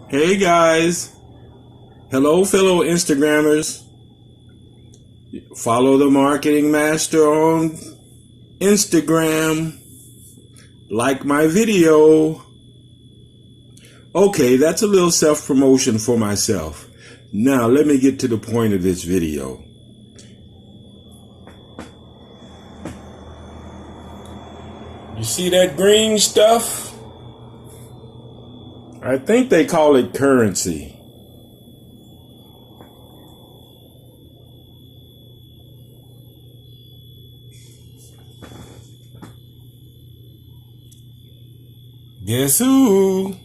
Hey guys, hello fellow Instagrammers. Follow the Marketing Master on Instagram. Like my video. Okay, that's a little self-promotion for myself. Now let me get to the point of this video. You see that green stuff? I think they call it currency. Guess who?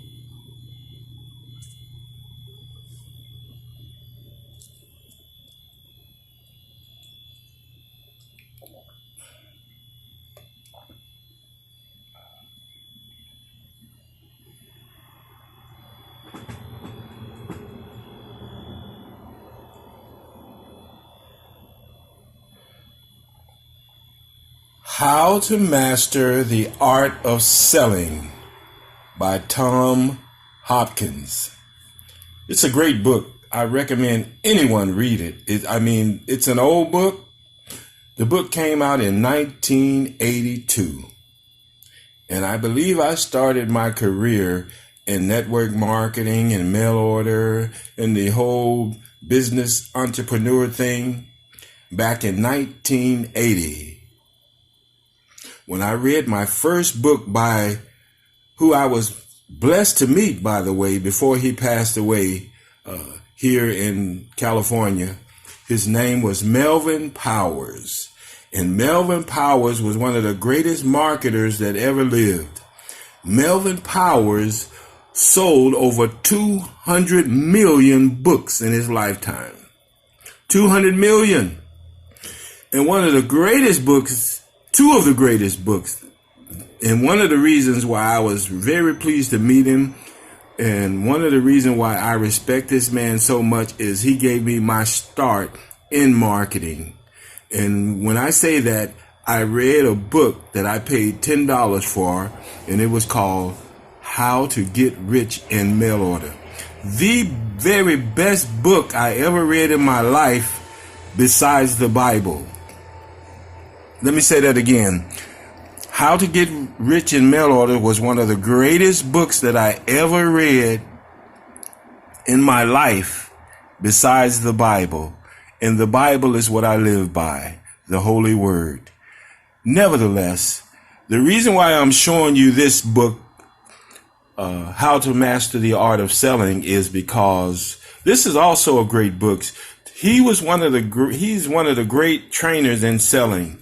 How to Master the Art of Selling by Tom Hopkins. It's a great book. I recommend anyone read it. It's an old book. The book came out in 1982. And I believe I started my career in network marketing and mail order and the whole business entrepreneur thing back in 1980. When I read my first book by who I was blessed to meet, by the way, before he passed away here in California. His name was Melvin Powers. And Melvin Powers was one of the greatest marketers that ever lived. Melvin Powers sold over 200 million books in his lifetime. 200 million. And one of the greatest books, two of the greatest books, and one of the reasons why I was very pleased to meet him, and one of the reasons why I respect this man so much, is he gave me my start in marketing. And when I say that, I read a book that I paid $10 for, and it was called How to Get Rich in Mail Order. The very best book I ever read in my life besides the Bible. Let me say that again. How to Get Rich in Mail Order was one of the greatest books that I ever read in my life besides the Bible. And the Bible is what I live by, the Holy Word. Nevertheless, the reason why I'm showing you this book, How to Master the Art of Selling, is because this is also a great book. He's one of the great trainers in selling.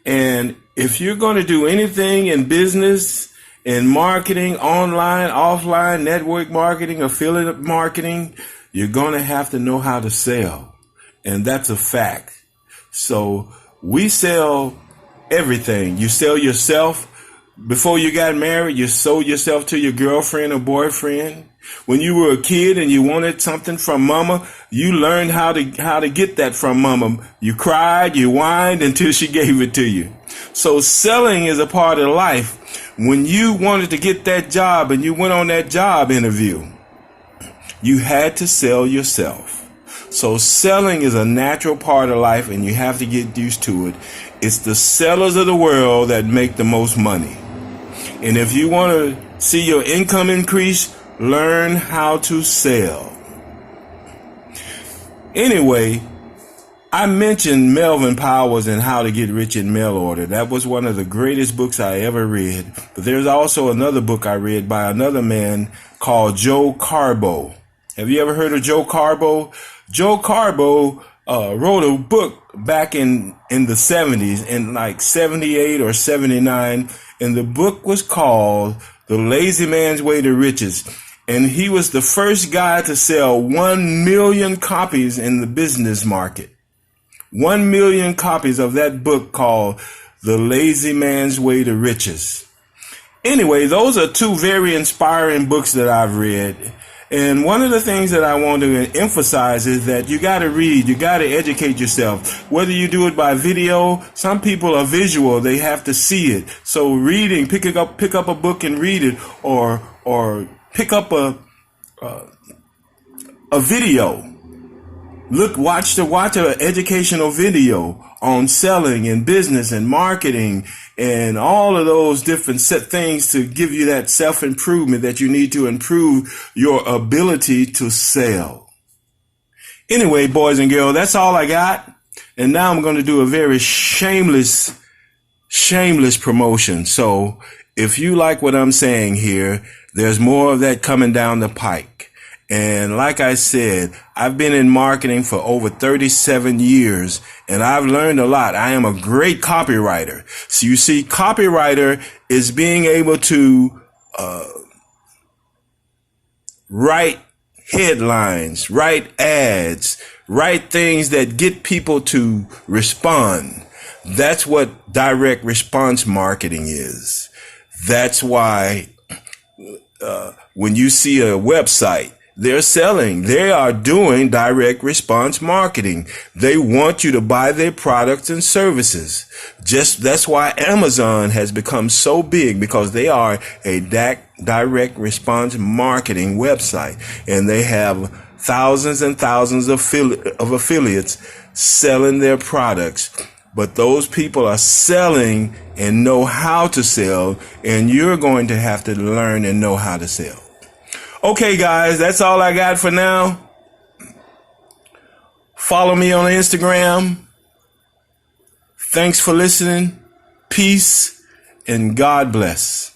And if you're going to do anything in business, in marketing, online, offline, network marketing, affiliate marketing, you're going to have to know how to sell. And that's a fact. So we sell everything. You sell yourself. Before you got married, you sold yourself to your girlfriend or boyfriend. When you were a kid and you wanted something from mama, you learned how to get that from mama. You cried, you whined until she gave it to you. So selling is a part of life. When you wanted to get that job and you went on that job interview, you had to sell yourself. So selling is a natural part of life, and you have to get used to it. It's the sellers of the world that make the most money. And if you want to see your income increase, learn how to sell. Anyway, I mentioned Melvin Powers and How to Get Rich in Mail Order. That was one of the greatest books I ever read. But there's also another book I read by another man called Joe Carbo. Have you ever heard of Joe Carbo? Joe Carbo wrote a book back in the 70s, in like 78 or 79. And the book was called The Lazy Man's Way to Riches. And he was the first guy to sell 1 million copies in the business market. 1 million copies of that book called The Lazy Man's Way to Riches. Anyway, those are two very inspiring books that I've read. And one of the things that I want to emphasize is that you got to read, you got to educate yourself. Whether you do it by video, some people are visual, they have to see it. So reading, pick up a book and read it, or pick up a a video. Watch an educational video on selling and business and marketing and all of those different set things to give you that self-improvement that you need to improve your ability to sell. Anyway, boys and girls, that's all I got. And now I'm going to do a very shameless promotion. So if you like what I'm saying here, there's more of that coming down the pike. And like I said, I've been in marketing for over 37 years and I've learned a lot. I am a great copywriter. So you see, copywriter is being able to write headlines, write ads, write things that get people to respond. That's what direct response marketing is. That's why when you see a website, they're selling. They are doing direct response marketing. They want you to buy their products and services. That's why Amazon has become so big, because they are a direct response marketing website, and they have thousands and thousands of affiliates selling their products. But those people are selling and know how to sell, and you're going to have to learn and know how to sell. Okay, guys, that's all I got for now. Follow me on Instagram. Thanks for listening. Peace and God bless.